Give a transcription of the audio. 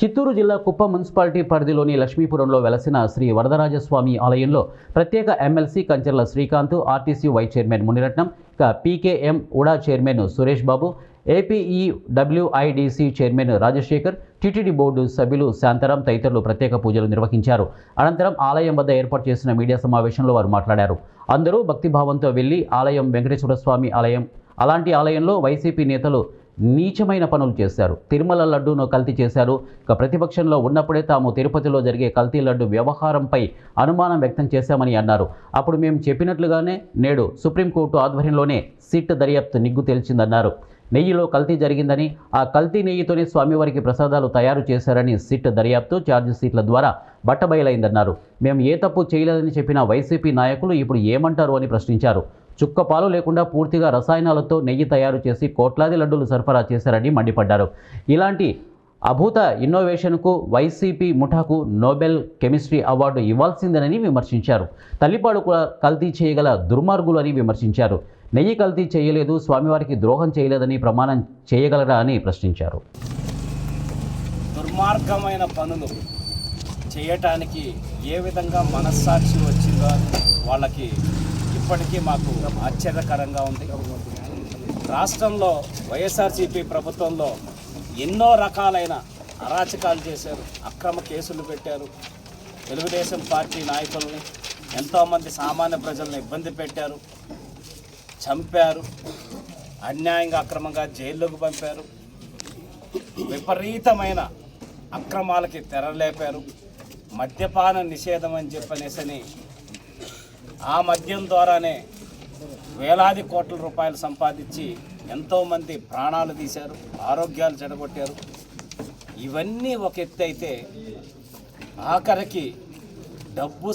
చిత్తూరు జిల్లా కుప్పం మున్సిపాలిటీ పరిధిలోని లక్ష్మీపురంలో వెలసిన శ్రీ వరదరాజస్వామి ఆలయంలో ప్రత్యేక MLC Kancharla Srikanth, RTC vice chairman Muniratnam, PKM UDA chairman Suresh Babu, APEWIDC chairman Rajasekhar, TTD board సభ్యులు శాంతారాం తదితరులు ప్రత్యేక పూజలు నిర్వహించారు. అనంతరం ఆలయం వద్ద ఏర్పాటు చేసిన మీడియా సమావేశంలో వారు మాట్లాడారు. అందరూ భక్తిభావంతో వెళ్లి ఆలయం వెంకటేశ్వర స్వామి ఆలయం, అలాంటి ఆలయంలో వైసీపీ నేతలు నీచమైన పనులు చేశారు. తిరుమల లడ్డూను కల్తీ చేశారు. ప్రతిపక్షంలో ఉన్నప్పుడే తాము తిరుపతిలో జరిగే కల్తీ లడ్డు వ్యవహారంపై అనుమానం వ్యక్తం చేశామని అన్నారు. అప్పుడు మేము చెప్పినట్లుగానే నేడు సుప్రీంకోర్టు ఆధ్వర్యంలోనే సిట్ దర్యాప్తు నిగ్గు తేల్చిందన్నారు. నెయ్యిలో కల్తీ జరిగిందని, ఆ కల్తీ నెయ్యితోనే స్వామివారికి ప్రసాదాలు తయారు చేశారని సిట్ దర్యాప్తు ఛార్జ్ షీట్ల ద్వారా బట్టబయలైందన్నారు. మేము ఏ తప్పు చేయలేదని చెప్పిన వైసీపీ నాయకులు ఇప్పుడు ఏమంటారు అని ప్రశ్నించారు. చుక్కపాలు లేకుండా పూర్తిగా రసాయనాలతో నెయ్యి తయారు చేసి కోట్లాది లడ్డూలు సరఫరా చేశారని మండిపడ్డారు. ఇలాంటి అభూత ఇన్నోవేషన్కు వైసీపీ ముఠాకు నోబెల్ కెమిస్ట్రీ అవార్డు ఇవ్వాల్సిందేనని విమర్శించారు. తల్లిపాడు కూడా కల్తీ చేయగల దుర్మార్గులు అని విమర్శించారు. నెయ్యి కల్తీ చేయలేదు, స్వామివారికి ద్రోహం చేయలేదని ప్రమాణం చేయగలరా అని ప్రశ్నించారు. దుర్మార్గమైన పనులు చేయటానికి ఏ విధంగా మనస్సాక్షి వచ్చిందో వాళ్ళకి ఇప్పటికీ మాకు ఆశ్చర్యకరంగా ఉంది. రాష్ట్రంలో వైఎస్ఆర్సీపీ ప్రభుత్వంలో ఎన్నో రకాలైన అరాచకాలు చేశారు, అక్రమ కేసులు పెట్టారు, తెలుగుదేశం పార్టీ నాయకుల్ని, ఎంతోమంది సామాన్య ప్రజలను ఇబ్బంది పెట్టారు, చంపారు, అన్యాయంగా అక్రమంగా జైల్లోకి పంపారు, విపరీతమైన అక్రమాలకి తెరలేపారు. మద్యపాన నిషేధం అని చెప్పనేసని ఆ మద్యం ద్వారానే వేలాది కోట్ల రూపాయలు సంపాదించి ఎంతోమంది ప్రాణాలు తీశారు, ఆరోగ్యాలు చెడగొట్టారు. ఇవన్నీ ఒక ఎత్తు అయితే ఆఖరికి డబ్బు